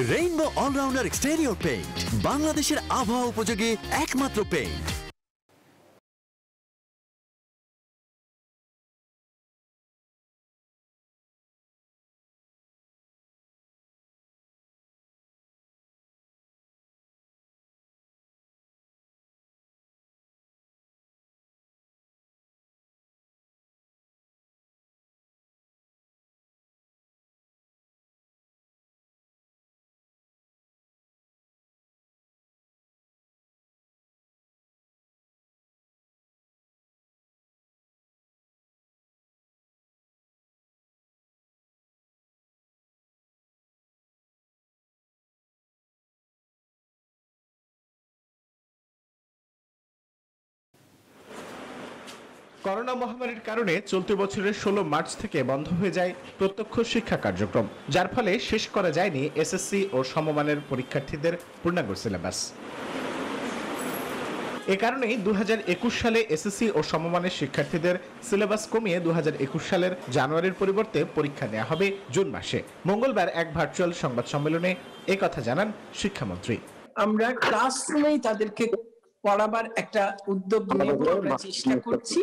Rainbow allrounder exterior paint, বাংলাদেশের আবহাওয়া উপযোগী একমাত্র পেইন্ট। করোনা মহামারীর কারণে চলতি বছরের 16 মার্চ থেকে বন্ধ হয়ে যায় প্রত্যক্ষ শিক্ষা কার্যক্রম, যার ফলে শেষ করা যায়নি এসএসসি ও সমমানের পরীক্ষার্থীদের পূর্ণাঙ্গ সিলেবাস। এ কারণেই 2021 সালে এসএসসি ও সমমানের শিক্ষার্থীদের সিলেবাস কমিয়ে 2021 সালের জানুয়ারির পরিবর্তে পরীক্ষা নেওয়া হবে জুন মাসে। মঙ্গলবার এক ভার্চুয়াল সংবাদ সম্মেলনে এই কথা জানান শিক্ষামন্ত্রী। আমরা ক্লাসরুমেই তাদেরকে পড়াবার একটা উদ্যোগ নেব, আমরা চেষ্টা করছি।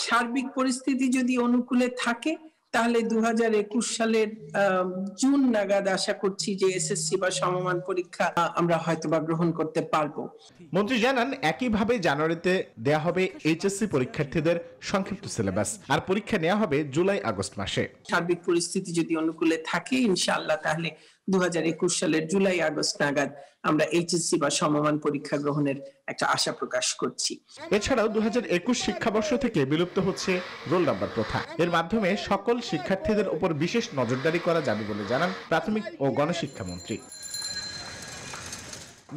সার্বিক পরিস্থিতি যদি অনুকূলে থাকে তাহলে 2021 সালের জুন নাগাদ আশা করছি যে এসএসসি বা সমমান পরীক্ষা আমরা হয়তোবা গ্রহণ করতে পারবো। মন্ত্রী জানান, একইভাবে জানুয়ারিতে দেয়া হবে এইচএসসি পরীক্ষার্থীদের সংক্ষিপ্ত সিলেবাস, আর পরীক্ষা নেওয়া হবে জুলাই আগস্ট মাসে। সার্বিক পরিস্থিতি যদি অনুকূলে থাকে ইনশাআল্লাহ তাহলে 2021 সালের জুলাই আগস্ট নাগাদ আমরা এইচএসসি বা সমমান পরীক্ষা গ্রহণের একটা আশা প্রকাশ করছি। এছাড়াও 2021 শিক্ষাবর্ষ থেকে বিলুপ্ত হচ্ছে রোল নাম্বার প্রথা। এর মাধ্যমে সকল শিক্ষার্থীদের উপর বিশেষ নজরদারি করা যাবে বলে জানান প্রাথমিক ও গণশিক্ষামন্ত্রী।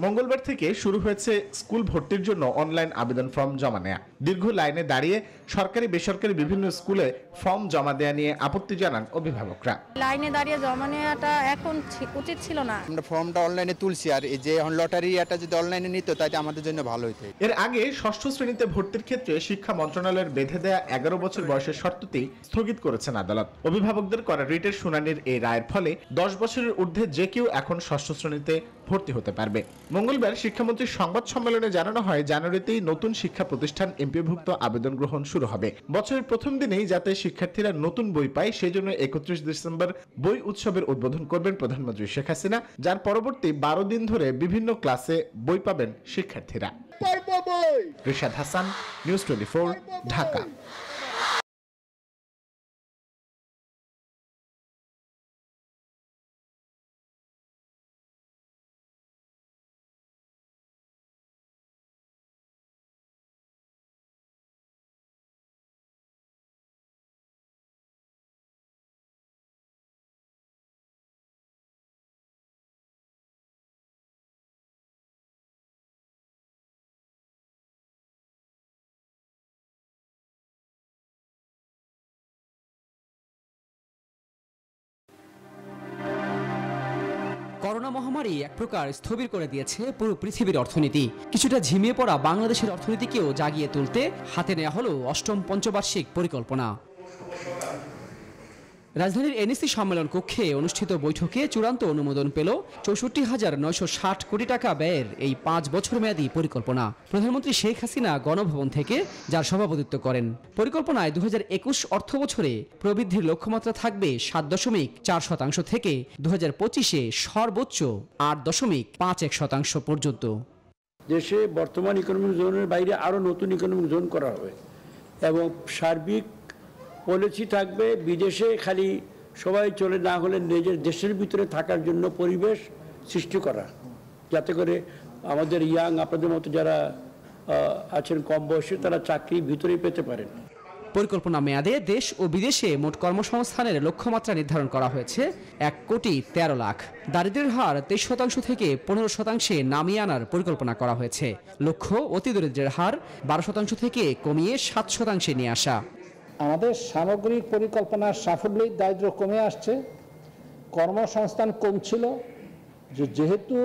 মঙ্গলবার থেকে শুরু হয়েছে স্কুল ভর্তির জন্য অনলাইন আবেদন ফর্ম জমা নেওয়া। দীর্ঘ লাইনে দাঁড়িয়ে সরকারি বেসরকারি বিভিন্ন স্কুলে ফর্ম জমা দেওয়া নিয়ে আপত্তি জানান অভিভাবকরা। লাইনে দাঁড়িয়ে জমা নেওয়াটা এখন উচিত ছিল না। আমরা ফর্মটা অনলাইনে তুলছি, আর এই যে লটারি এটা যদি অনলাইনে নিত তাই আমাদের জন্য ভালো হতো। এর আগে ষষ্ঠ শ্রেণীতে ভর্তির ক্ষেত্রে শিক্ষা মন্ত্রণালয়ের বেঁধে দেয়া 11 বছর বয়সের শর্তটি স্থগিত করেছেন আদালত। অভিভাবকদের করা রিটের শুনানির এই রায়ের ফলে 10 বছরের ঊর্ধ্বে যে কেউ এখন ষষ্ঠ শ্রেণীতে ভর্তি হতে পারবে। মঙ্গলবার শিক্ষামন্ত্রীর সংবাদ সম্মেলনে জানানো হয়, জানুয়ারিতেই নতুন শিক্ষা প্রতিষ্ঠান এমপিভুক্ত আবেদন গ্রহণ শুরু হবে। বছরের প্রথম দিনেই যাতে শিক্ষার্থীরা নতুন বই পায় সেজন্য 31 ডিসেম্বর বই উৎসবের উদ্বোধন করবেন প্রধানমন্ত্রী শেখ হাসিনা, যার পরবর্তী 12 দিন ধরে বিভিন্ন ক্লাসে বই পাবেন শিক্ষার্থীরা। রিশাদ হাসান, নিউজ 24, ঢাকা। করোনা মহামারী এক প্রকার স্থবির করে দিয়েছে পুরো পৃথিবীর অর্থনীতি। কিছুটা ঝিমিয়ে পড়া বাংলাদেশের অর্থনীতিকেও জাগিয়ে তুলতে হাতে নেওয়া হলো ৮ম পঞ্চবার্ষিক পরিকল্পনা। রাজধানীর এনএসসি সম্মেলন কক্ষে অনুষ্ঠিত বৈঠকে চূড়ান্ত অনুমোদন পেল ৬৪,৯৬০ কোটি টাকা ব্যয়ের এই ৫ বছর মেয়াদী পরিকল্পনা। প্রধানমন্ত্রী শেখ হাসিনা গণভবন থেকে যার সভাপতিত্ব করেন। পরিকল্পনায় ২০২১ অর্থ বছরে প্রবৃদ্ধির লক্ষ্যমাত্রা থাকবে ৭.৪% থেকে ২০২৫-এ সর্বোচ্চ ৮.৫% পর্যন্ত। দেশে বর্তমান ইকোনমিক জোনের বাইরে আরও নতুন ইকোনমিক জোন করা হবে এবং সার্বিক পলিসি থাকবে বিদেশে খালি সবাই চলে না হলে নিজের দেশের ভিতরে থাকার জন্য পরিবেশ সৃষ্টি করা, যাতে করে আমাদের ইয়াং আপনাদের মতো যারা আছেন কম বয়সে তারা চাকরি ভিতরেই পেতে পারেন। পরিকল্পনা মেয়াদে দেশ ও বিদেশে মোট কর্মসংস্থানের লক্ষ্যমাত্রা নির্ধারণ করা হয়েছে ১,১৩,০০,০০০। দারিদ্র্যের হার ২৩% থেকে ১৫%-এ নামিয়ে আনার পরিকল্পনা করা হয়েছে। লক্ষ্য অতি দরিদ্রের হার ১২% থেকে কমিয়ে ৭%-এ নিয়ে আসা। আমাদের সামগ্রিক পরিকল্পনার সাফল্যেই দারিদ্র্য কমে আসছে, কর্মসংস্থান কমছিল। যেহেতু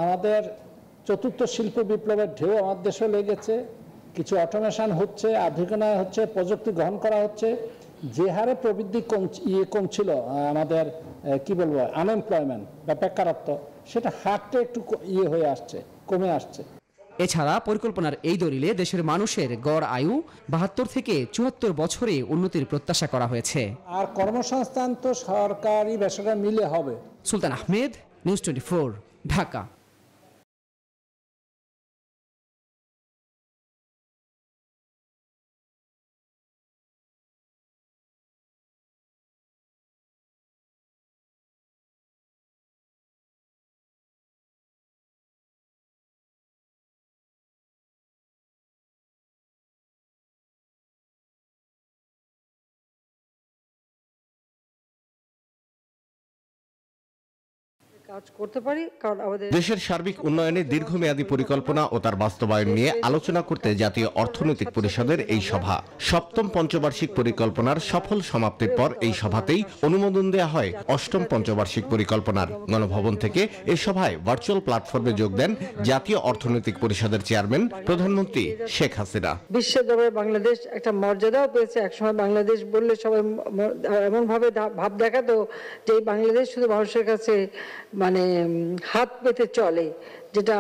আমাদের চতুর্থ শিল্প বিপ্লবের ঢেউ আমাদের দেশে লেগেছে, কিছু অটোমেশন হচ্ছে, আধুনিকায়ন হচ্ছে, প্রযুক্তি গ্রহণ করা হচ্ছে, যে হারে প্রবৃদ্ধি কমছিল আমাদের কি বলবো আনএমপ্লয়মেন্ট বা বেকারত্ব, সেটা হারটা একটু হয়ে আসছে, কমে আসছে। এছাড়া পরিকল্পনার এই দলিলে দেশের মানুষের গড় আয়ু ৭২ থেকে ৭৪ বছরে উন্নতির প্রত্যাশা করা হয়েছে। আর কর্মসংস্থান তো সরকারি বেসরকারি মিলে হবে। সুলতান আহমেদ, নিউজ 24, ঢাকা। কাজ করতে পারি, কারণ আমাদের দেশের সার্বিক উন্নয়নে দীর্ঘমেয়াদী পরিকল্পনা ও তার বাস্তবায়ন নিয়ে আলোচনা করতে জাতীয় অর্থনৈতিক পরিষদের এই সভা। সপ্তম পঞ্চবার্ষিক পরিকল্পনার সফল সমাপ্তির পর এই সভাতেই অনুমোদন দেওয়া হয় অষ্টম পঞ্চবার্ষিক পরিকল্পনার। গণভবন থেকে এ সভায় ভার্চুয়াল প্ল্যাটফর্মে যোগ দেন জাতীয় অর্থনৈতিক পরিষদের চেয়ারম্যান প্রধানমন্ত্রী শেখ হাসিনা। বিশ্বের দরবারে বাংলাদেশ একটা মর্যাদাও পেয়েছে। একসময় বাংলাদেশ বললে সবাই এমন ভাবে ভাব দেখাতো যে বাংলাদেশ শুধু মানুষের কাছে মানে হাত পেতে চলে, যেটা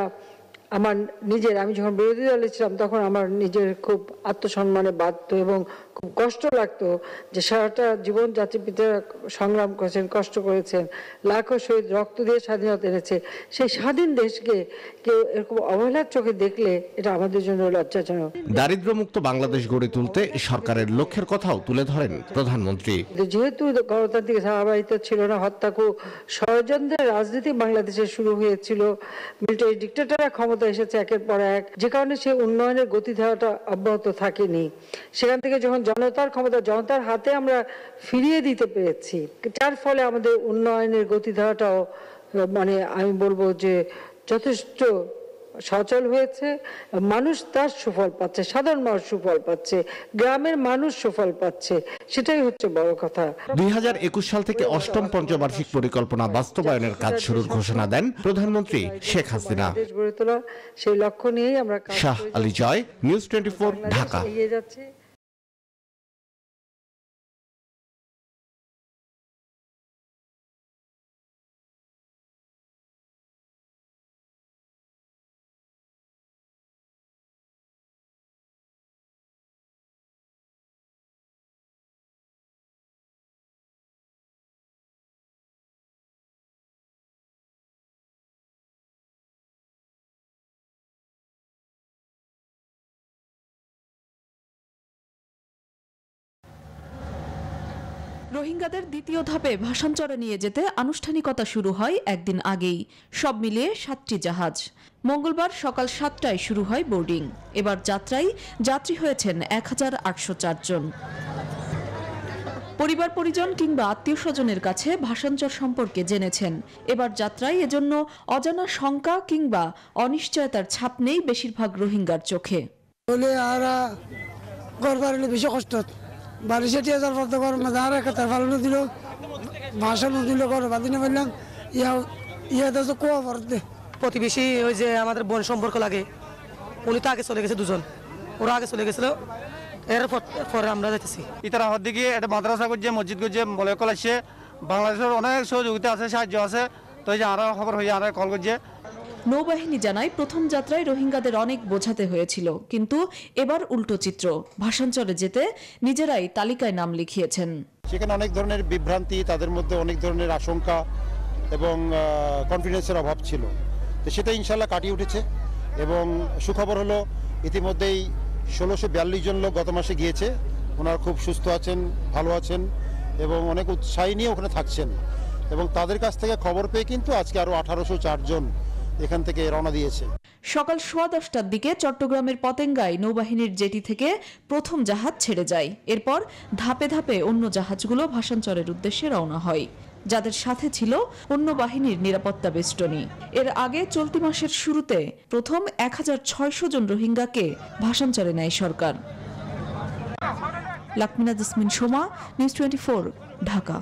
আমার নিজের, আমি যখন বিরোধী দলে ছিলাম তখন আমার নিজের খুব আত্মসম্মানে বাধতো এবং খুব কষ্ট লাগতো যে সারাটা জীবন জাতির পিতারা সংগ্রাম করেছেন, কষ্ট করেছেন, লাখো শহীদ রক্ত দিয়ে স্বাধীনতা এনেছে। সেই স্বাধীন দেশকে কেউ এরকম অবহেলার চোখে দেখলে এটা আমাদের জন্য লজ্জাজনক। দারিদ্র্যমুক্ত বাংলাদেশ গড়ে তুলতে সরকারের লক্ষ্যের কথাও তুলে ধরেন প্রধানমন্ত্রী। যেহেতু গণতান্ত্রিক ধারাবাহিকতা ছিল না, হত্যাকু ষড়যন্ত্রের রাজনীতি বাংলাদেশে শুরু হয়েছিল, মিলিটারি ডিক্টেটররা ক্ষমতা এসেছে একের পর এক, যে কারণে সেই উন্নয়নের গতিধারাটা অব্যাহত থাকেনি। সেখান থেকে যখন জনতার ক্ষমতা জনতার হাতে আমরা ফিরিয়ে দিতে পেরেছি, যার ফলে আমাদের উন্নয়নের গতিধারাটাও মানে আমি বলবো যে যথেষ্ট সচল হয়েছে। মানুষ তার সুফল পাচ্ছে, সাধারণ মানুষ সুফল পাচ্ছে, গ্রামের মানুষ সুফল পাচ্ছে, সেটাই হচ্ছে বড় কথা। 2021 সাল থেকে অষ্টম পঞ্চবার্ষিক পরিকল্পনা বাস্তবায়নের কাজ শুরুর ঘোষণা দেন প্রধানমন্ত্রী শেখ হাসিনা। গড়ে তোলা সেই লক্ষ্য নিয়েই আমরা শাহ আলী জয়, নিউজ 24, ঢাকা। এগিয়ে যাচ্ছে। রোহিঙ্গাদের দ্বিতীয় ধাপে ভাসানচরে নিয়ে যেতে আনুষ্ঠানিকতা শুরু হয় একদিন আগেই। সব মিলিয়ে 7টি জাহাজ। মঙ্গলবার সকাল 7টায় শুরু হয় বোর্ডিং। এবার যাত্রায় যাত্রী হয়েছেন 1804 জন। পরিবার পরিজন কিংবা আত্মীয় স্বজনের কাছে ভাসানচর সম্পর্কে জেনেছেন। এবার যাত্রায় এজন্য অজানা শঙ্কা কিংবা অনিশ্চয়তার ছাপ নেই বেশিরভাগ রোহিঙ্গার চোখে। বেশি কষ্ট বাড়ি সেটি হাজার পর আর একটা ফালানো দিল, ভাসানো দিল, ঘর বাঁধিনে বললাম ইয়া কোয়া পড়তে। প্রতিবেশী ওই যে আমাদের বোন সম্পর্ক লাগে, উনি তো আগে চলে গেছে, দুজন ওরা আগে চলে গেছিল, এরপর আমরা যাইতেছি। ইতারা হওয়ার দিকে একটা মাদ্রাসা করছে, মসজিদ করছে, বলে কল আসছে, বাংলাদেশের অনেক সহযোগিতা আছে, সাহায্য আছে, তো এই যে আরো খবর হয়ে আরো কল করছে। নৌবাহিনী জানায় প্রথম যাত্রায় রোহিঙ্গাদের অনেক বোঝাতে হয়েছিল, কিন্তু এবার উল্টো চিত্র। ভাসানচরে যেতে নিজেরাই তালিকায় নাম লিখিয়েছেন। সেখানে অনেক ধরনের বিভ্রান্তি, তাদের মধ্যে অনেক ধরনের আশঙ্কা এবং কনফিডেন্সের অভাব ছিল, তো সেটা ইনশাল্লাহ কাটিয়ে উঠেছে। এবং সুখবর হলো ইতিমধ্যেই 1642 জন লোক গত মাসে গিয়েছে, ওনারা খুব সুস্থ আছেন, ভালো আছেন এবং অনেক উৎসাহী নিয়ে ওখানে থাকছেন। এবং তাদের কাছ থেকে খবর পেয়ে কিন্তু আজকে আরো 1804 জন এখান থেকে রওনা দিয়েছে। সকাল 10:15টার দিকে চট্টগ্রামের পতেঙ্গায় নৌবাহিনীর জেটি থেকে প্রথম জাহাজ ছেড়ে যায়। এরপর ধাপে ধাপে অন্য জাহাজগুলো ভাসানচরের উদ্দেশ্যে রওনা হয়, যাদের সাথে ছিল অন্য বাহিনীর নিরাপত্তা বেষ্টনী। এর আগে চলতি মাসের শুরুতে প্রথম 1600 জন রোহিঙ্গাকে ভাসানচরে নেয় সরকার। লাকমিনা জেসমিন সোমা, নিউজ 24, ঢাকা।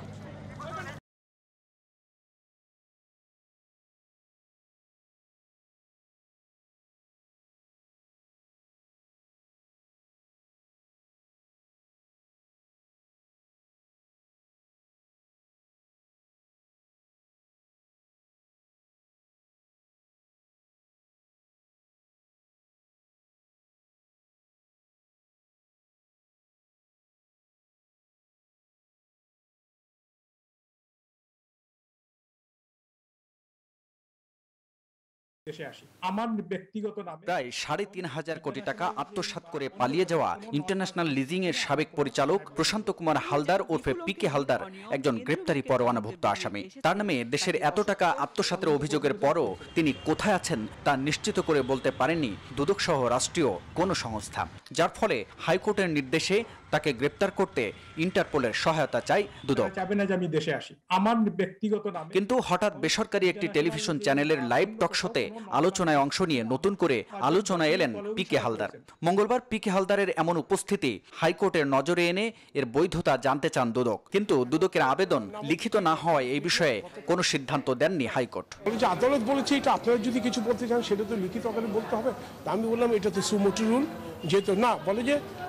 দেশে আসি। আমার ব্যক্তিগত নামে প্রায় ৩৫০০ কোটি টাকা আত্মসাৎ করে পালিয়ে যাওয়া ইন্টারন্যাশনাল লিজিং এর সাবেক পরিচালক প্রশান্ত কুমার হালদার ওরফে পিকে হালদার একজন গ্রেপ্তারি পরোয়ানাভুক্ত আসামি। তার নামে দেশের এত টাকা আত্মসাতের অভিযোগের পরও তিনি কোথায় আছেন তা নিশ্চিত করে বলতে পারেনি দুদক সহ রাষ্ট্রীয় কোনো সংস্থা, যার ফলে হাইকোর্টের নির্দেশে তাকে গ্রেপ্তার করতে ইন্টারপোলের সহায়তা চাই দুদক। চাবে না যে আমি দেশে আসি। আমার ব্যক্তিগত নামে কিন্তু হঠাৎ বেসরকারি একটি টেলিভিশন চ্যানেলের লাইভ টক শোতে আলোচনায় অংশ নিয়ে নতুন করে আলোচনায় এলেন পিকে হালদার। মঙ্গলবার পিকে হালদারের এমন উপস্থিতি হাইকোর্টের নজরে এনে এর বৈধতা জানতে চান দুদক, কিন্তু দুদকের আবেদন লিখিত না হওয়ায় এই বিষয়ে কোনো সিদ্ধান্ত দেননি হাইকোর্ট। আদালত বলেছে এটা আপনারা যদি কিছু বলতে চান সেটা তো লিখিত আকারে বলতে হবে। আমি বললাম এটা তো সুমোটো রুল, যেহেতু না বলে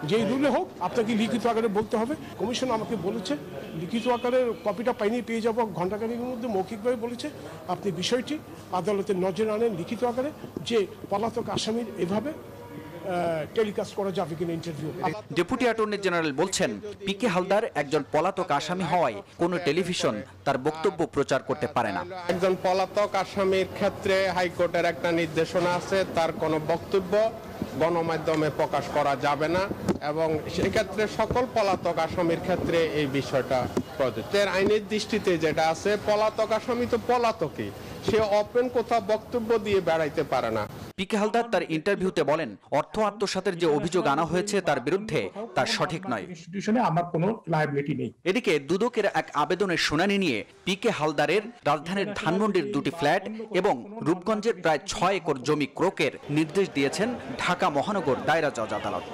যে রুলে হোক আপনাকে লিখিত আকারে বলতে হবে। কমিশন আমাকে বলেছে লিখিত আকারে কপিটা পেয়ে যাবো ঘণ্টাখানেকের মধ্যে, মৌখিকভাবে বলেছে আপনি বিষয়টি আদালতের নজরে আনেন লিখিত আকারে যে পলাতক আসামির এভাবে টেলিকাস্ট করা যাবে কিনা ইন্টারভিউ। ডেপুটি অ্যাটর্নি জেনারেল বলছেন পিকে হালদার একজন পলাতক আসামি হওয়ায় কোনো টেলিভিশন তার বক্তব্য প্রচার করতে পারে না। একজন পলাতক আসামির ক্ষেত্রে হাইকোর্টের একটা নির্দেশনা আছে, তার কোনো বক্তব্য গণমাধ্যমে প্রকাশ করা যাবে না এবং সেক্ষেত্রে সকল পলাতক আসামির ক্ষেত্রে এই বিষয়টা প্রযোজ্য। আইনের দৃষ্টিতে যেটা আছে পলাতক আসামি তো পলাতকই, সে ওপেন কোথাও বক্তব্য দিয়ে বেড়াইতে পারে না। পিকে হালদার তার ইন্টারভিউতে বলেন অর্থ আত্মসাতের যে অভিযোগ আনা হয়েছে তার বিরুদ্ধে তা সঠিক নয়। ইনস্টিটিউশনে আমার কোনো লায়াবিলিটি নেই। এদিকে দুদকের এক আবেদনের শুনানি নিয়ে পিকে হালদারের রাজধানীর ধানমন্ডির দুটি ফ্ল্যাট এবং রূপগঞ্জের প্রায় ৬ একর জমি ক্রোকের নির্দেশ দিয়েছেন ঢাকা মহানগর দায়রা জজ আদালত।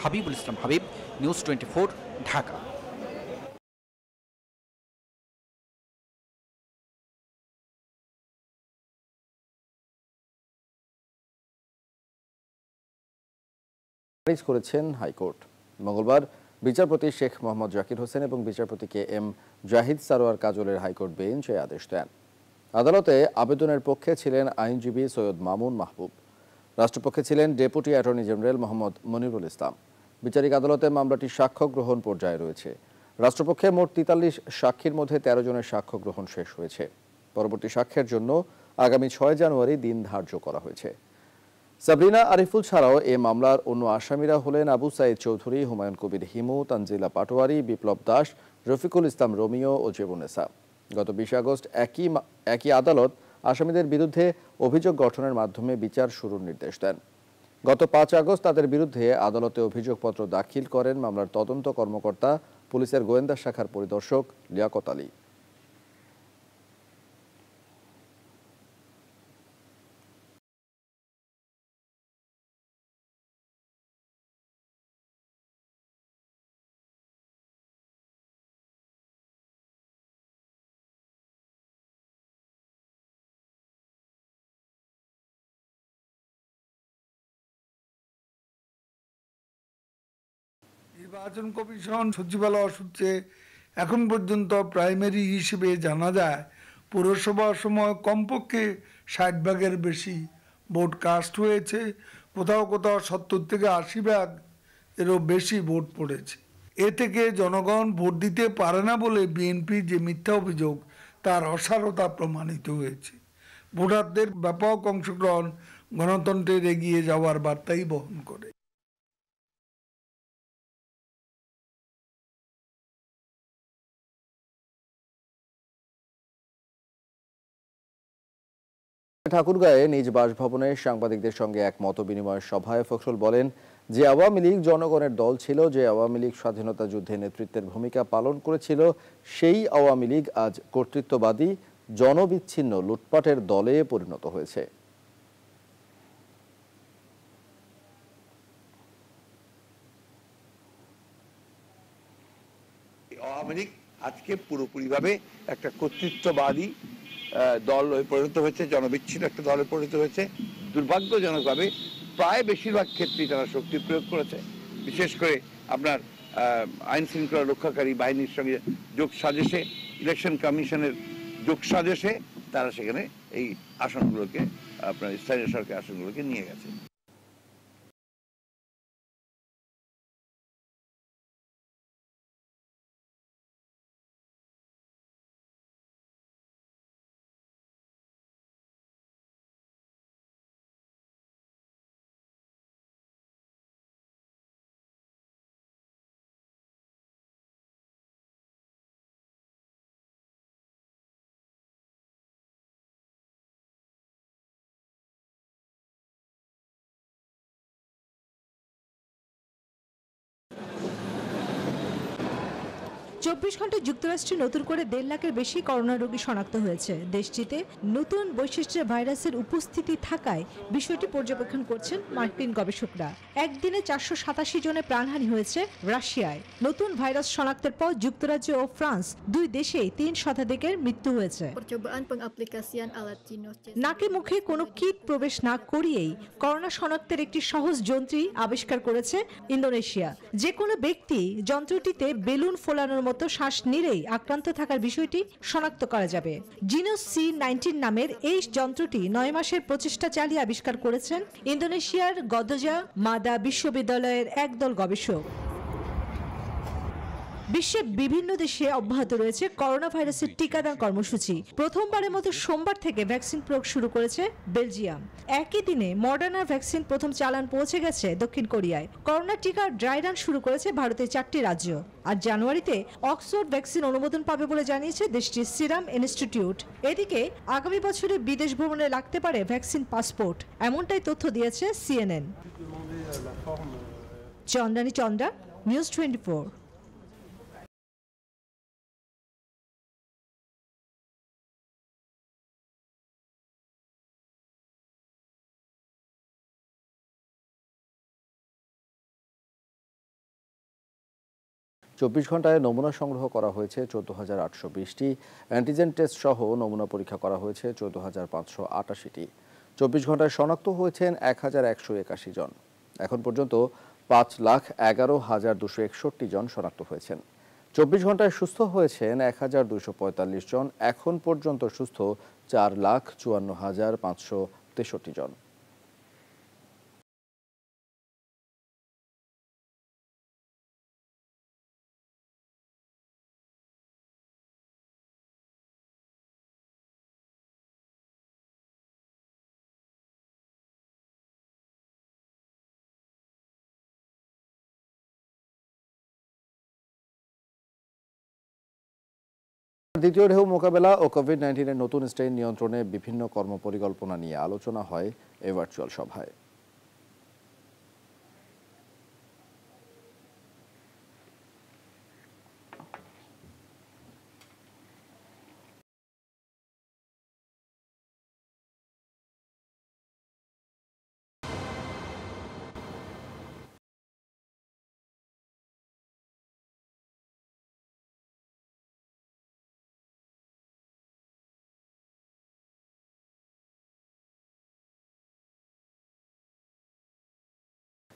হাবিবুল ইসলাম হাবিব, নিউজ 24, ঢাকা। খারিজ করেছেন হাইকোর্ট। মঙ্গলবার বিচারপতি শেখ মোহাম্মদ জাকির হোসেন এবং বিচারপতি কে এম জাহিদ সারোয়ার কাজলের হাইকোর্ট বেঞ্চ এই আদেশ দেন। আদালতে আবেদনের পক্ষে ছিলেন আইনজীবী সৈয়দ মামুন মাহবুব, রাষ্ট্রপক্ষে ছিলেন deputy attorney general Mohammad Monirul Islam. বিচারিক আদালতে মামলাটি সাক্ষ্য গ্রহণ পর্যায়ে রয়েছে। রাষ্ট্রপক্ষে মোট ৪৩ সাক্ষীর মধ্যে ১৩ জনের সাক্ষ্য গ্রহণ শেষ হয়েছে। পরবর্তী সাক্ষ্যের জন্য আগামী ৬ জানুয়ারি দিন ধার্য করা হয়েছে। সাবরিনা আরিফুল ছাড়াও এ মামলার অন্য আসামিরা হলেন আবু সাইদ চৌধুরী, হুমায়ুন কবির হিমু, তানজিলা পাটোয়ারি, বিপ্লব দাস, রফিকুল ইসলাম রোমিও ও জেবুনেসা। গত ২০ আগস্ট একই আদালত আসামিদের বিরুদ্ধে অভিযোগ গঠনের মাধ্যমে বিচার শুরুর নির্দেশ দেন। গত ৫ আগস্ট তাদের বিরুদ্ধে আদালতে অভিযোগপত্র দাখিল করেন মামলার তদন্ত কর্মকর্তা পুলিশের গোয়েন্দা শাখার পরিদর্শক লিয়াকত আলী। নির্বাচন কমিশন সচিবালয় সূত্রে এখন পর্যন্ত প্রাইমারি হিসেবে জানা যায় পৌরসভার সময় কমপক্ষে ৬০ ভাগের বেশি ভোট কাস্ট হয়েছে, কোথাও কোথাও ৭০ থেকে ৮০ ভাগ এরও বেশি ভোট পড়েছে। এ থেকে জনগণ ভোট দিতে পারে না বলে বিএনপি যে মিথ্যা অভিযোগ তার অসারতা প্রমাণিত হয়েছে। ভোটারদের ব্যাপক অংশগ্রহণ গণতন্ত্রের এগিয়ে যাওয়ার বার্তাই বহন করে। ঠাকুরগাঁয়ে নিজ বাসভবনে সাংবাদিকদের সঙ্গে এক মত বিনিময় সভায় ফখরুল বলেন যে আওয়ামী লীগ জনগণের দল ছিল, যে আওয়ামী লীগ স্বাধীনতা যুদ্ধে নেতৃত্বের ভূমিকা পালন করেছিল, সেই আওয়ামী লীগ আজ কর্তৃত্ববাদী জনবিচ্ছিন্ন লুটপাটের দলে পরিণত হয়েছে। আওয়ামী লীগ আজকে পুরোপুরিভাবে একটা কর্তৃত্ববাদী দল হয়ে পরিণত হয়েছে, জনবিচ্ছিন্ন একটা দলে পরিণত হয়েছে। দুর্ভাগ্যজনকভাবে প্রায় বেশিরভাগ ক্ষেত্রেই তারা শক্তি প্রয়োগ করেছে। বিশেষ করে আপনার আইন শৃঙ্খলা রক্ষাকারী বাহিনীর সঙ্গে যোগ সাজেশে, ইলেকশন কমিশনের যোগ সাজেশে তারা সেখানে এই আসনগুলোকে আপনার স্থানীয় সরকার আসনগুলোকে নিয়ে গেছে। 24 ঘন্টায় যুক্তরাষ্ট্রে নতুন করে 1.5 লাখের বেশি করোনা রোগী শনাক্ত হয়েছে। দেশটিতে নতুন বৈশিষ্ট্যের ভাইরাসের উপস্থিতি থাকায় বিষয়টি পর্যবেক্ষণ করছেন মার্কিন গবেষকরা। একদিনে 487 জনের প্রাণহানি হয়েছে রাশিয়ায়। নতুন ভাইরাস শনাক্তের পর যুক্তরাজ্য ও ফ্রান্স দুই দেশেই 3 শতাধিকের মৃত্যু হয়েছে। নাকে মুখে কোনো কিট প্রবেশ না করিয়েই করোনা শনাক্তের একটি সহজ যন্ত্রী আবিষ্কার করেছে ইন্দোনেশিয়া। যে কোনো ব্যক্তি যন্ত্রটিতে বেলুন ফোলানোর মতো শ্বাস নিলেই আক্রান্ত থাকার বিষয়টি শনাক্ত করা যাবে। জিনোস C-19 নামের এই যন্ত্রটি 9 মাসের প্রচেষ্টা চালিয়ে আবিষ্কার করেছেন ইন্দোনেশিয়ার গদজা মাদা বিশ্ববিদ্যালয়ের একদল গবেষক। বিশ্বের বিভিন্ন দেশে অব্যাহত রয়েছে করোনা ভাইরাসের টিকাদান কর্মসূচি। প্রথমবারের মতো সোমবার থেকে ভ্যাকসিন প্রয়োগ শুরু করেছে বেলজিয়াম। একই দিনে মডার্না ভ্যাকসিন প্রথম চালান পৌঁছে গেছে দক্ষিণ কোরিয়ায়। করোনা টিকার ড্রাই রান শুরু করেছে ভারতের 4টি রাজ্য। আর জানুয়ারিতে অক্সফোর্ড ভ্যাকসিন অনুমোদন পাবে বলে জানিয়েছে দেশটির সিরাম ইনস্টিটিউট। এদিকে আগামী বছরে বিদেশ ভ্রমণে লাগতে পারে ভ্যাকসিন পাসপোর্ট, এমনটাই তথ্য দিয়েছে CNN। চন্দ্রানী চন্দ্রা, নিউজ 24। চব্বিশ ঘন্টায় নমুনা সংগ্রহ করা হয়েছে 14,820টি। অ্যান্টিজেন টেস্ট সহ নমুনা পরীক্ষা করা হয়েছে 14,588টি। 24 ঘন্টায় শনাক্ত হয়েছেন 1,181 জন। এখন পর্যন্ত 5,11,261 জন শনাক্ত হয়েছেন। 24 ঘন্টায় সুস্থ হয়েছেন 1,245 জন। এখন পর্যন্ত সুস্থ 4,54,563 জন। দ্বিতীয় ঢেউ মোকাবেলা ও কোভিড-19 নতুন স্ট্রেইন নিয়ন্ত্রণে বিভিন্ন কর্মপরিকল্পনা নিয়ে আলোচনা হয় এই ভার্চুয়াল সভায়।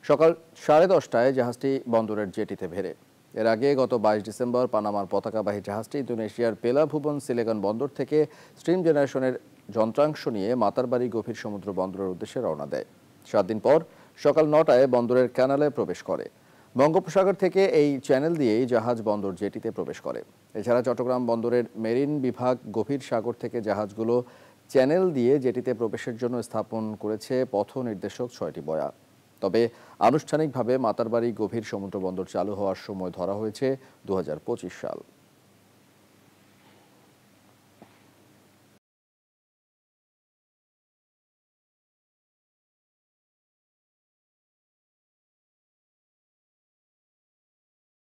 সকাল 10:30টায় জাহাজটি বন্দরের জেটিতে ভেড়ে। এর আগে গত 22 ডিসেম্বর পানামার পতাকাবাহী জাহাজটি ইন্দোনেশিয়ার পেলা ভুবন সিলেগন বন্দর থেকে স্ট্রিম জেনারেশনের যন্ত্রাংশ নিয়ে মাতারবাড়ি গভীর সমুদ্র বন্দরের উদ্দেশ্যে রওনা দেয়। 7 দিন পর সকাল 9টায় বন্দরের ক্যানালে প্রবেশ করে। বঙ্গোপসাগর থেকে এই চ্যানেল দিয়েই জাহাজ বন্দর জেটিতে প্রবেশ করে। এছাড়া চট্টগ্রাম বন্দরের মেরিন বিভাগ গভীর সাগর থেকে জাহাজগুলো চ্যানেল দিয়ে জেটিতে প্রবেশের জন্য স্থাপন করেছে পথ নির্দেশক 6টি বয়া। তবে আনুষ্ঠানিকভাবে মাতারবাড়ি গভীর সমুদ্র বন্দর চালু হওয়ার সময় ধরা হয়েছে 2025 সাল।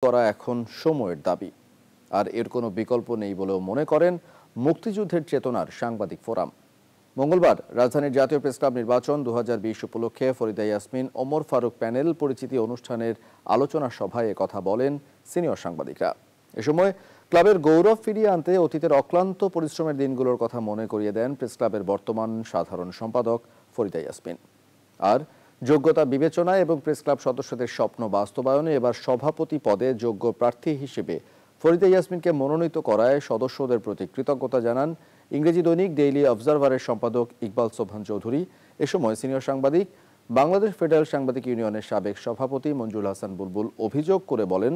করা এখন সময়ের দাবি, আর এর কোনো বিকল্প নেই বলেও মনে করেন মুক্তিযুদ্ধের চেতনার সাংবাদিক ফোরাম। মঙ্গলবার রাজধানীর জাতীয় প্রেসক্লাব নির্বাচন 2020 উপলক্ষে ফরিদা ইয়াসমিন ওমর ফারুক প্যানেল পরিচিতি অনুষ্ঠানের আলোচনা সভায় কথা বলেন সিনিয়র সাংবাদিকরা। এ সময় ক্লাবের গৌরব ফিরিয়ে আনতে অতীতের অক্লান্ত পরিশ্রমের দিনগুলোর কথা মনে করিয়ে দেন প্রেসক্লাবের বর্তমান সাধারণ সম্পাদক ফরিদা ইয়াসমিন। আর যোগ্যতা বিবেচনা এবং প্রেসক্লাব সদস্যদের স্বপ্ন বাস্তবায়নে এবার সভাপতি পদে যোগ্য প্রার্থী হিসেবে ফরিদা ইয়াসমিনকে মনোনীত করায় সদস্যদের প্রতি কৃতজ্ঞতা জানান ইংরেজি দৈনিক ডেইলি অবজারভারের সম্পাদক ইকবাল সোবহান চৌধুরী। এ সময় সিনিয়র সাংবাদিক বাংলাদেশ ফেডারেল সাংবাদিক ইউনিয়নের সাবেক সভাপতি মঞ্জুল হাসান বুলবুল অভিযোগ করে বলেন,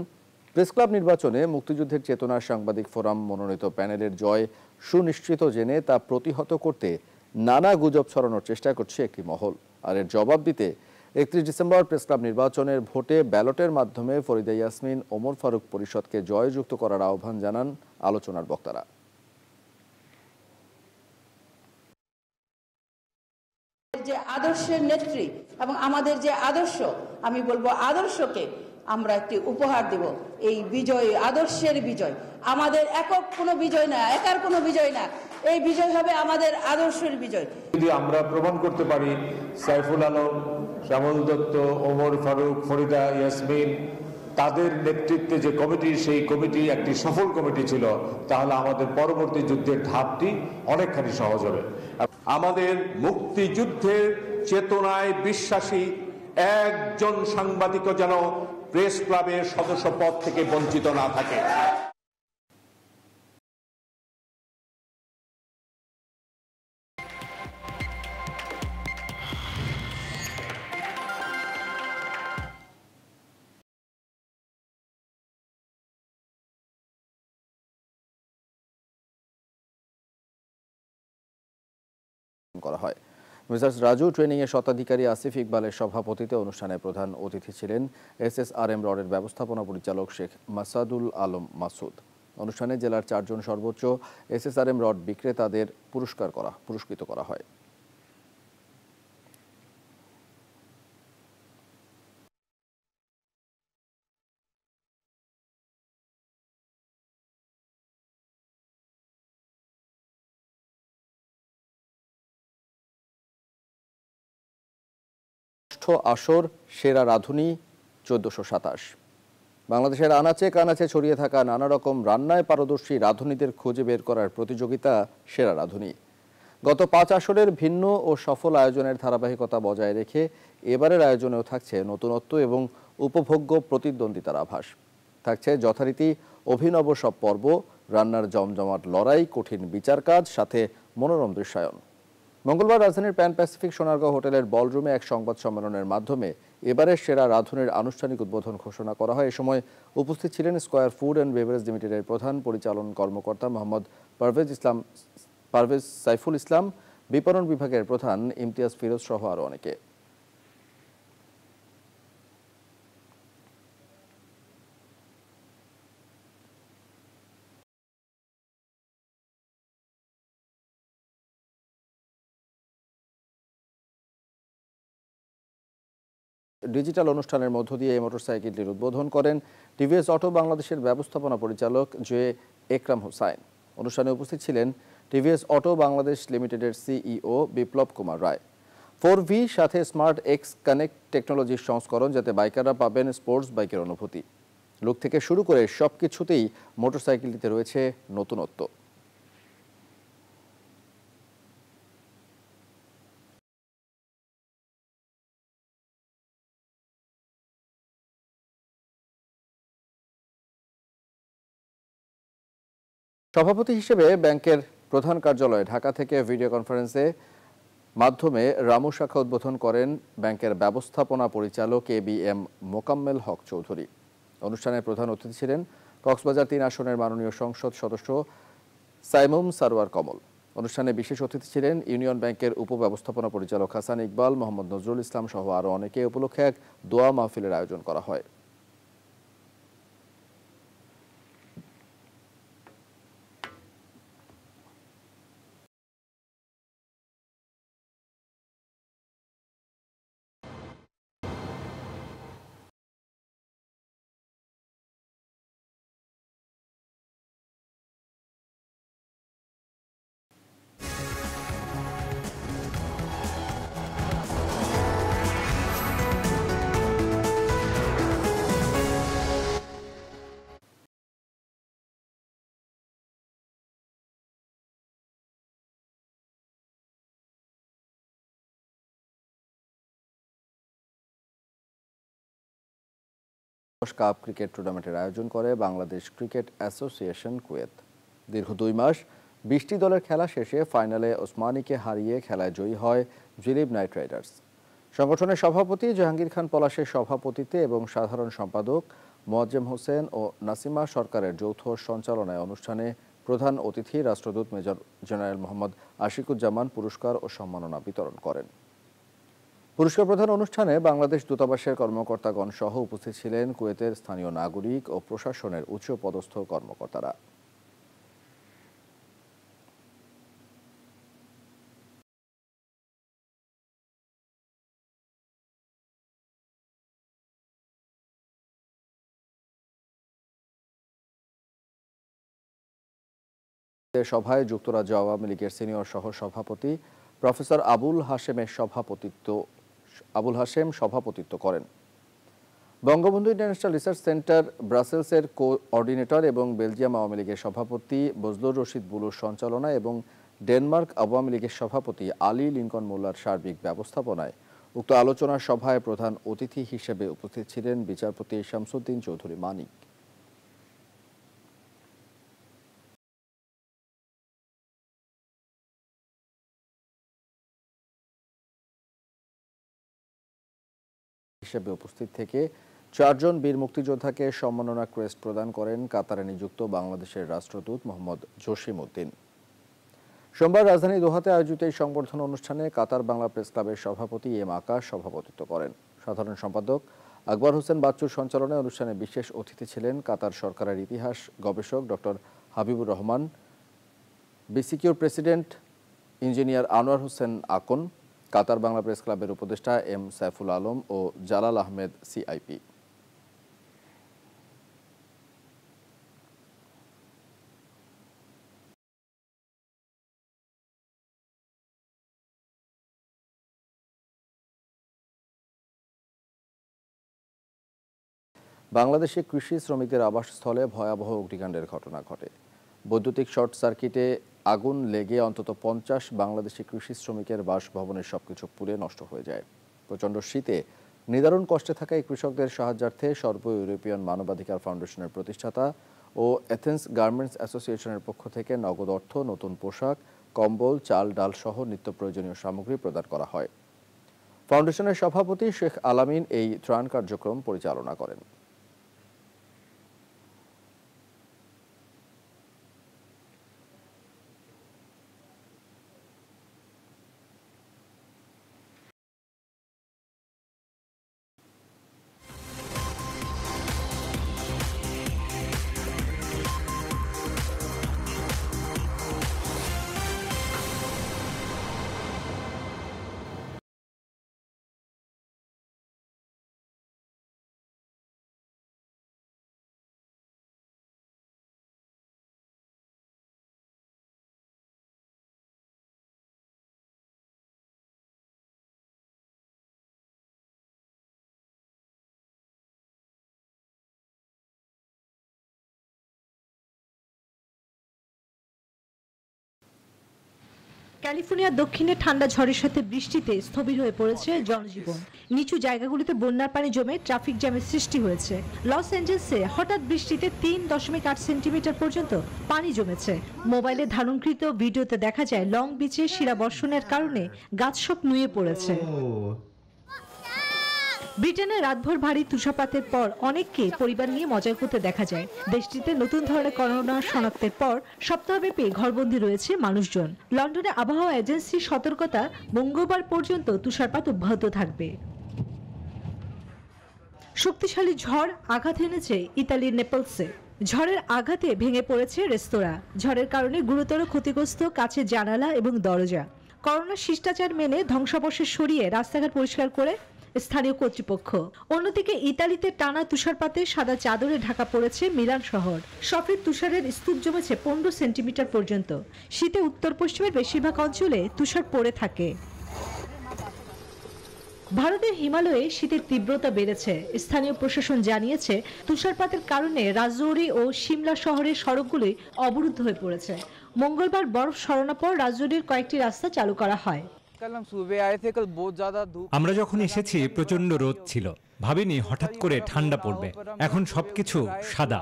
প্রেসক্লাব নির্বাচনে মুক্তিযুদ্ধের চেতনার সাংবাদিক ফোরাম মনোনীত প্যানেলের জয় সুনিশ্চিত জেনে তা প্রতিহত করতে নানা গুজব ছড়ানোর চেষ্টা করছে একটি মহল। আর এর জবাব দিতে 31 ডিসেম্বর প্রেসক্লাব নির্বাচনের ভোটে ব্যালটের মাধ্যমে ফরিদা ইয়াসমিন ওমর ফারুক পরিষদকে জয়যুক্ত করার আহ্বান জানান আলোচনার বক্তারা। যে আদর্শের নেত্রী এবং আমাদের যে আদর্শ, আমি বলবো আদর্শকে আমরা একটি উপহার দেব। এই বিজয় আদর্শের বিজয়, আমাদের একক কোনো বিজয় না, একার কোনো বিজয় না, এই বিজয় হবে আমাদের আদর্শের বিজয়। যদি আমরা প্রমাণ করতে পারি সাইফুল আলম, শ্যামল দত্ত, ওমর ফারুক, ফরিদা, ইয়াসমিন তাদের নেতৃত্বে যে কমিটি, সেই কমিটি একটি সফল কমিটি ছিল, তাহলে আমাদের পরবর্তী যুদ্ধের ধাপটি অনেকখানি সহজ হবে। আমাদের মুক্তিযুদ্ধের চেতনায় বিশ্বাসী একজন সাংবাদিকও যেন প্রেস ক্লাবের সদস্য পদ থেকে বঞ্চিত না থাকে। করা হয়। মিসেস রাজু ট্রেনিং এর স্বত্বাধিকারী আসিফ ইকবালের সভাপতিত্বে অনুষ্ঠানে প্রধান অতিথি ছিলেন SSRM রডের ব্যবস্থাপনা পরিচালক শেখ মাসাদুল আলম মাসুদ। অনুষ্ঠানে জেলার 4 জন সর্বোচ্চ SSRM রড বিক্রেতাদের পুরস্কৃত করা হয়। আসর সেরা রাঁধুনি 1427। বাংলাদেশের আনাচে কানাচে ছড়িয়ে থাকা নানা রকম রান্নায় পারদর্শী রাঁধুনিদের খুঁজে বের করার প্রতিযোগিতা সেরা রাঁধুনি। গত 5 আসরের ভিন্ন ও সফল আয়োজনের ধারাবাহিকতা বজায় রেখে এবারের আয়োজনেও থাকছে নতুনত্ব এবং উপভোগ্য প্রতিদ্বন্দ্বিতার আভাস। থাকছে যথারীতি অভিনব সব পর্ব, রান্নার জমজমাট লড়াই, কঠিন বিচার কাজ, সাথে মনোরম দৃশ্যায়ন। মঙ্গলবার রাজধানীর প্যান প্যাসিফিক সোনারগাঁও হোটেলের বলরুমে এক সংবাদ সম্মেলনের মাধ্যমে এবারের সেরা রাঁধুনির আনুষ্ঠানিক উদ্বোধন ঘোষণা করা হয়। এ সময় উপস্থিত ছিলেন স্কয়ার ফুড অ্যান্ড বেভারেজ লিমিটেডের প্রধান পরিচালন কর্মকর্তা মোহাম্মদ পারভেজ সাইফুল ইসলাম, বিপণন বিভাগের প্রধান ইমতিয়াজ ফিরোজ সহ আরও অনেকে। ডিজিটাল অনুষ্ঠানের মধ্য দিয়ে এই মোটরসাইকেলটির উদ্বোধন করেন টিভিএস অটো বাংলাদেশের ব্যবস্থাপনা পরিচালক জে একরাম হোসাইন। অনুষ্ঠানে উপস্থিত ছিলেন টিভিএস অটো বাংলাদেশ লিমিটেডের সিইও বিপ্লব কুমার রায়। 4V সাথে স্মার্ট এক্স কানেক্ট টেকনোলজির সংস্করণ, যাতে বাইকাররা পাবেন স্পোর্টস বাইকের অনুভূতি। লুক থেকে শুরু করে সবকিছুতেই মোটরসাইকেলটিতে রয়েছে নতুনত্ব। সভাপতি হিসেবে ব্যাংকের প্রধান কার্যালয় ঢাকা থেকে ভিডিও কনফারেন্সে মাধ্যমে রামু শাখা উদ্বোধন করেন ব্যাংকের ব্যবস্থাপনা পরিচালক ABM মোকাম্মেল হক চৌধুরী। অনুষ্ঠানে প্রধান অতিথি ছিলেন কক্সবাজার 3 আসনের মাননীয় সংসদ সদস্য সাইমুম সারোয়ার কমল। অনুষ্ঠানে বিশেষ অতিথি ছিলেন ইউনিয়ন ব্যাংকের উপব্যবস্থাপনা পরিচালক হাসান ইকবাল, মোহাম্মদ নজরুল ইসলাম সহ আরও অনেকে। উপলক্ষে এক দোয়া মাহফিলের আয়োজন করা হয়। কাপ ক্রিকেট টুর্নামেন্টের আয়োজন করে বাংলাদেশ ক্রিকেট অ্যাসোসিয়েশন কুয়েত। দীর্ঘ 2 মাস 20টি দলের খেলা শেষে ফাইনালে ওসমানীকে হারিয়ে খেলায় জয়ী হয় জিলিব নাইট রাইডার্স। সংগঠনের সভাপতি জাহাঙ্গীর খান পলাশের সভাপতিত্বে এবং সাধারণ সম্পাদক মোয়াজ্জেম হোসেন ও নাসিমা সরকারের যৌথ সঞ্চালনায় অনুষ্ঠানে প্রধান অতিথি রাষ্ট্রদূত মেজর জেনারেল মোহাম্মদ আশিকুজ্জামান পুরস্কার ও সম্মাননা বিতরণ করেন। পুরস্কার প্রদান অনুষ্ঠানে বাংলাদেশ দূতাবাসের কর্মকর্তাগণ সহ উপস্থিত ছিলেন কুয়েতের স্থানীয় নাগরিক ও প্রশাসনের উচ্চপদস্থ কর্মকর্তারা। সভায় যুক্তরাজ্য আওয়ামী লীগের সিনিয়র সহ সভাপতি প্রফেসর আবুল হাশেম সভাপতিত্ব করেন। বঙ্গবন্ধু ইন্টারন্যাশনাল রিসার্চ সেন্টার ব্রাসেলসের কোঅর্ডিনেটর এবং বেলজিয়াম আওয়ামী লীগের সভাপতি বজলুর রশিদ বুলুর সঞ্চালনায় এবং ডেনমার্ক আওয়ামী লীগের সভাপতি আলী লিঙ্কন মোল্লার সার্বিক ব্যবস্থাপনায় উক্ত আলোচনা সভায় প্রধান অতিথি হিসেবে উপস্থিত ছিলেন বিচারপতি শামসুদ্দিন চৌধুরী মানিক। হিসেবে উপস্থিত থেকে 4 জন বীর মুক্তিযোদ্ধাকে সম্মাননা ক্রেস্ট প্রদান করেন কাতারে নিযুক্ত বাংলাদেশের রাষ্ট্রদূত মোহাম্মদ জসিম উদ্দিন। সোমবার রাজধানী দোহাতে আয়োজিত এই সংবর্ধনা অনুষ্ঠানে কাতার বাংলা প্রেস ক্লাবের সভাপতি এম আকাশ সভাপতিত্ব করেন। সাধারণ সম্পাদক আকবর হোসেন বাচ্চুর সঞ্চালনায় অনুষ্ঠানে বিশেষ অতিথি ছিলেন কাতার সরকারের ইতিহাস গবেষক ডক্টর হাবিবুর রহমান, বিসিকিউর president engineer Anwar Hossain Akon, Qatar Bangla press ক্লাবের উপদেষ্টা এম সাইফুল আলম ও জালাল আহমেদ সিআইপি। বাংলাদেশে কৃষি শ্রমিকদের আবাসস্থলে ভয়াবহ অগ্নিকাণ্ডের ঘটনা ঘটে। বৈদ্যুতিক শর্ট সার্কিটে আগুন লেগে অন্তত 50 বাংলাদেশি কৃষি শ্রমিকের বাসভবনের সবকিছু পুড়ে নষ্ট হয়ে যায়। প্রচণ্ড শীতে নিদারুণ কষ্টে থাকা এই কৃষকদের সাহায্যার্থে সর্ব ইউরোপিয়ান মানবাধিকার ফাউন্ডেশনের প্রতিষ্ঠাতা ও এথেন্স গার্মেন্টস অ্যাসোসিয়েশনের পক্ষ থেকে নগদ অর্থ, নতুন পোশাক, কম্বল, চাল, ডাল সহ নিত্য প্রয়োজনীয় সামগ্রী প্রদান করা হয়। ফাউন্ডেশনের সভাপতি শেখ আলামিন এই ত্রাণ কার্যক্রম পরিচালনা করেন। ক্যালিফোর্নিয়ার দক্ষিণে ঠান্ডা ঝড়ের সাথে বৃষ্টিতে স্থবির হয়ে পড়েছে জনজীবন। নিচু জায়গাগুলিতে বন্যার পানি জমে ট্রাফিক জ্যামের সৃষ্টি হয়েছে। লস অ্যাঞ্জেলেসে হঠাৎ বৃষ্টিতে 3.8 সেন্টিমিটার পর্যন্ত পানি জমেছে। মোবাইলে ধারণকৃত ভিডিওতে দেখা যায় লং বিচে শিলা বর্ষণের কারণে গাছ সব নুয়ে পড়েছে। ব্রিটেনে রাতভর ভারী তুষারপাতের পর অনেককে পরিবার নিয়ে মজা করতে দেখা যায়। দেশটিতে নতুন ধরনের করোনা শনাক্তের পর সপ্তাহব্যাপী ঘরবন্দি রয়েছে মানুষজন। লন্ডনে আবহাওয়া এজেন্সির সতর্কতা, মঙ্গলবার পর্যন্ত তুষারপাত অব্যাহত থাকবে। শক্তিশালী ঝড় আঘাত এনেছে ইতালির নেপলসে। ঝড়ের আঘাতে ভেঙে পড়েছে রেস্তোরাঁ। ঝড়ের কারণে গুরুতর ক্ষতিগ্রস্ত কাচের জানালা এবং দরজা। করোনা শিষ্টাচার মেনে ধ্বংসাবশেষ সরিয়ে রাস্তাঘাট পরিষ্কার করে স্থানীয় কর্তৃপক্ষ। অন্যদিকে ইতালিতে টানা তুষারপাতে সাদা চাদরে ঢাকা পড়েছে মিলান শহর। সফেদ তুষারের স্তূপ জমেছে 15 সেন্টিমিটার পর্যন্ত। শীতে উত্তর পশ্চিমের বেশিরভাগ অঞ্চলে তুষার পড়ে থাকে। ভারতের হিমালয়ে শীতের তীব্রতা বেড়েছে। স্থানীয় প্রশাসন জানিয়েছে তুষারপাতের কারণে রাজৌরি ও সিমলা শহরের সড়কগুলি অবরুদ্ধ হয়ে পড়েছে। মঙ্গলবার বরফ সরানোর পর রাজৌরির কয়েকটি রাস্তা চালু করা হয়। আমরা যখন এসেছি প্রচন্ড রোদ ছিল, ভাবিনি হঠাৎ করে ঠান্ডা পড়বে। এখন সবকিছু সাদা,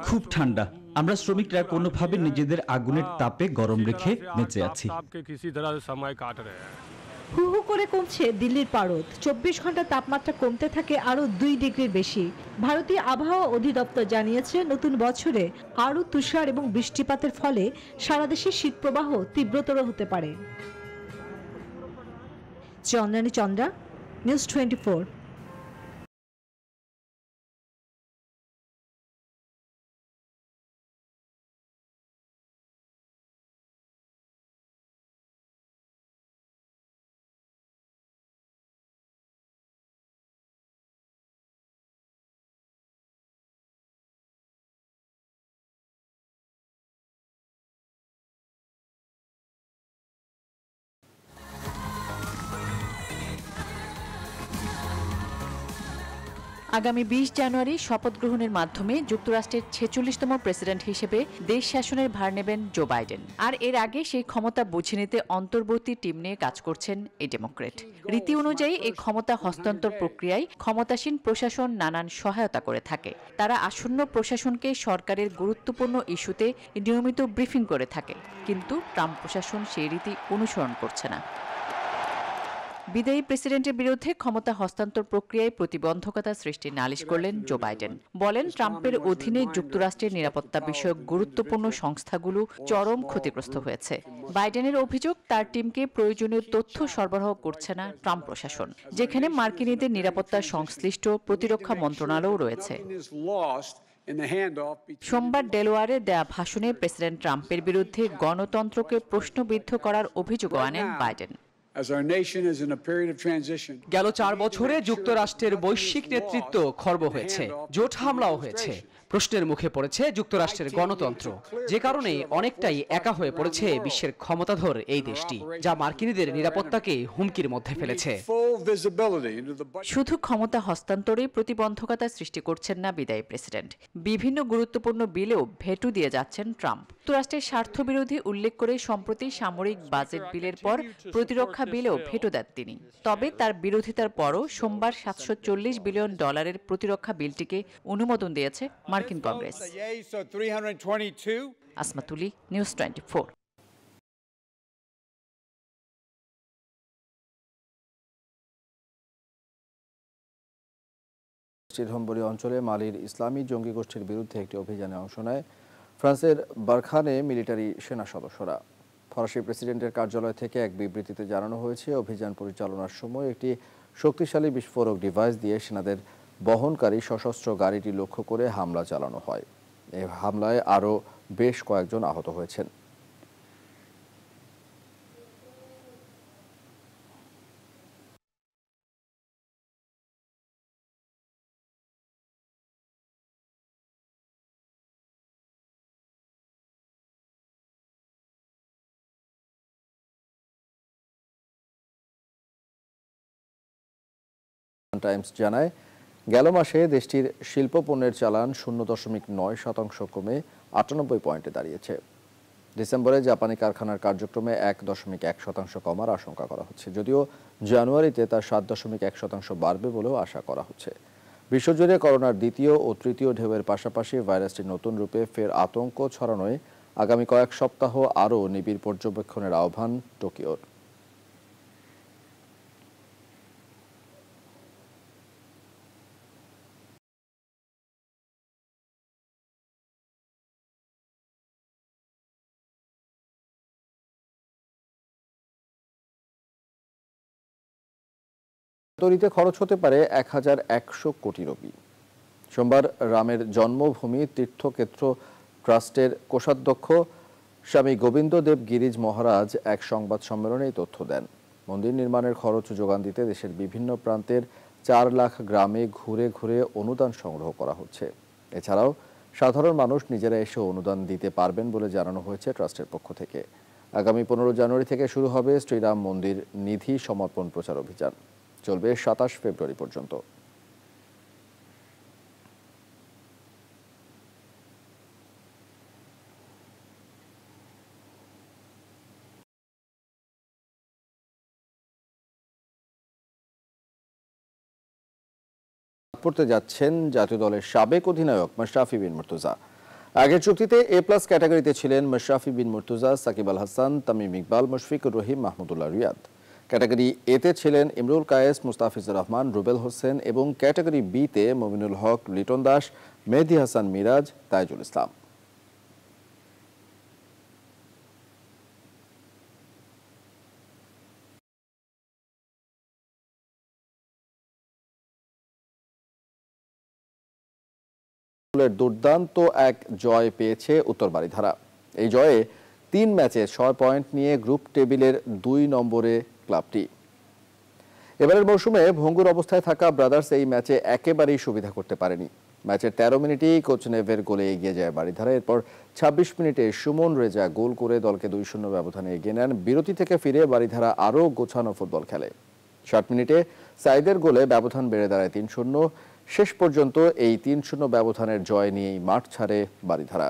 খুব ঠান্ডা। আমরা শ্রমিকরা কোনোভাবে নিজেদের আগুনের তাপে গরম রেখে বেঁচে আছি। হু হু করে কমছে দিল্লির পারদ। 24 ঘন্টা তাপমাত্রা কমতে থাকে আরো 2 ডিগ্রির বেশি। ভারতীয় আবহাওয়া অধিদপ্তর জানিয়েছে নতুন বছরে আরো তুষার এবং বৃষ্টিপাতের ফলে সারা দেশে শীতপ্রবাহ তীব্রতর হতে পারে। চন্দ্রানী চন্দ্রা, নিউজ 24। আগামী 20 জানুয়ারি শপথ গ্রহণের মাধ্যমে যুক্তরাষ্ট্রের 46তম প্রেসিডেন্ট হিসেবে দেশ শাসনের ভার নেবেন জো বাইডেন। আর এর আগে সেই ক্ষমতা বুঝে নিতে অন্তর্বর্তী টিম নিয়ে কাজ করছেন এই ডেমোক্রেট। রীতি অনুযায়ী এই ক্ষমতা হস্তান্তর প্রক্রিয়ায় ক্ষমতাসীন প্রশাসন নানান সহায়তা করে থাকে। তারা আসন্ন প্রশাসনকে সরকারের গুরুত্বপূর্ণ ইস্যুতে নিয়মিত ব্রিফিং করে থাকে, কিন্তু ট্রাম্প প্রশাসন সেই রীতি অনুসরণ করছে না। বিদায়ী প্রেসিডেন্টের বিরুদ্ধে ক্ষমতা হস্তান্তর প্রক্রিয়ায় প্রতিবন্ধকতা সৃষ্টির নালিশ করলেন জো বাইডেন। বলেন, ট্রাম্পের অধীনে যুক্তরাষ্ট্রের নিরাপত্তা বিষয়ক গুরুত্বপূর্ণ সংস্থাগুলো চরম ক্ষতিগ্রস্ত হয়েছে। বাইডেনের অভিযোগ, তার টিমকে প্রয়োজনীয় তথ্য সরবরাহ করছে না ট্রাম্প প্রশাসন, যেখানে মার্কিনীদের নিরাপত্তা সংশ্লিষ্ট প্রতিরক্ষা মন্ত্রণালয়ও রয়েছে। সোমবার ডেলোয়ারে দেয়া ভাষণে প্রেসিডেন্ট ট্রাম্পের বিরুদ্ধে গণতন্ত্রকে প্রশ্নবিদ্ধ করার অভিযোগও আনেন বাইডেন। গেল 4 বছরে যুক্তরাষ্ট্রের বৈশ্বিক নেতৃত্ব খর্ব হয়েছে, জোট হামলাও হয়েছে। প্রশ্নের মুখে পড়েছে যুক্তরাষ্ট্রের গণতন্ত্র, যে কারণে অনেকটাই একা হয়ে পড়েছে বিশ্বের ক্ষমতাধর এই দেশটি, যা মার্কিনীদের নিরাপত্তাকে হুমকির মধ্যে ফেলেছে। শুধু ক্ষমতা হস্তান্তরেই প্রতিবন্ধকতা সৃষ্টি করছেন না বিদায়ী প্রেসিডেন্ট, বিভিন্ন গুরুত্বপূর্ণ বিলেও ভেটো দিয়ে যাচ্ছেন ট্রাম্প। যুক্তরাষ্ট্রের স্বার্থবিরোধী উল্লেখ করে সম্প্রতি সামরিক বাজেট বিলের পর প্রতিরক্ষা বিলেও ভেটো দেন তিনি। তবে তার বিরোধিতার পরও সোমবার $740 বিলিয়ন প্রতিরক্ষা বিলটিকে অনুমোদন দিয়েছে মার্কিন কংগ্রেস। আসমাতুলি, নিউজ 24। চিরহম্বরি অঞ্চলে মালির ইসলামী জঙ্গি গোষ্ঠীর বিরুদ্ধে একটি অভিযানে অংশ নেয় ফ্রান্সের বারখানে মিলিটারি সেনা সদস্যরা। ফরাসি প্রেসিডেন্টের কার্যালয় থেকে এক বিবৃতিতে জানানো হয়েছে, অভিযান পরিচালনার সময় একটি শক্তিশালী বিস্ফোরক ডিভাইস দিয়ে সেনাদের বহনকারী সশস্ত্র গাড়িটি লক্ষ্য করে হামলা চালানো হয়। এই হামলায় আরও বেশ কয়েকজন আহত হয়েছেন। টাইমস জানায়, গেল মাসে দেশটির শিল্প পণ্যের চালান 0.9% কমে 98 পয়েন্টে দাঁড়িয়েছে। ডিসেম্বরে জাপানি কারখানার কার্যক্রমে 1.1% কমার আশঙ্কা করা হচ্ছে, যদিও জানুয়ারিতে তা 7.1% বাড়বে বলেও আশা করা হচ্ছে। বিশ্বজুড়ে করোনার দ্বিতীয় ও তৃতীয় ঢেউয়ের পাশাপাশি ভাইরাসটির নতুন রূপে ফের আতঙ্ক ছড়ানোয় আগামী কয়েক সপ্তাহ আরও নিবিড় পর্যবেক্ষণের আহ্বান টোকিওর। তৈরিতে খরচ হতে পারে 1100 কোটি রুপি। সোমবার রামের জন্মভূমি তীর্থক্ষেত্র ট্রাস্টের কোষাধ্যক্ষ স্বামী গোবিন্দ দেব গিরিজ মহারাজ এক সংবাদ সম্মেলনে এই তথ্য দেন। মন্দির নির্মাণের খরচ যোগান দিতে দেশের বিভিন্ন প্রান্তের 4 লাখ গ্রামে ঘুরে ঘুরে অনুদান সংগ্রহ করা হচ্ছে। এছাড়াও সাধারণ মানুষ নিজেরা এসে অনুদান দিতে পারবেন বলে জানানো হয়েছে ট্রাস্টের পক্ষ থেকে। আগামী 15 জানুয়ারি থেকে শুরু হবে শ্রীরাম মন্দির নিধি সমর্পণ প্রচার অভিযান, চলবে 27 ফেব্রুয়ারি পর্যন্ত। পড়তে যাচ্ছেন জাতীয় দলের সাবেক অধিনায়ক মাশরাফি বিন মুর্তজা। আগের চুক্তিতে এ+ ক্যাটাগরিতে ছিলেন মাশরাফি বিন মুর্তজা, সাকিব আল হাসান, তামিম ইকবাল, মুশফিকুর রহিম, মাহমুদুল্লাহ রিয়াদ। ক্যাটাগরি এতে ছিলেন ইমরুল কায়েস, মুস্তাফিজুর রহমান, রুবেল হোসেন এবং ক্যাটাগরি বিতে মমিনুল হক, লিটন দাস, মেহেদী হাসান মিরাজ, তাইজুল ইসলাম। দুর্দান্ত এক জয় পেয়েছে উত্তর বারিধারা। এই জয়ে 3 ম্যাচে 6 পয়েন্ট নিয়ে গ্রুপ টেবিলের 2 নম্বরে ক্লাবটি। এবারের মৌসুমে ভঙ্গুর অবস্থায় থাকা ব্রাদার্স এই ম্যাচে একেবারেই সুবিধা করতে পারেনি। ম্যাচের 13 মিনিটেই কোচ নেভের গোলে এগিয়ে যায় বারিধারা। এরপর 26 মিনিটে সুমন রেজা গোল করে দলকে 2-0 ব্যবধানে এগিয়ে নেন। বিরতি থেকে ফিরে বারিধারা আরও গোছানো ফুটবল খেলে। 60 মিনিটে সাইদের গোলে ব্যবধান বেড়ে দাঁড়ায় 3-0। শেষ পর্যন্ত এই 3-0 ব্যবধানের জয় নিয়েই মাঠ ছাড়ে বারিধারা।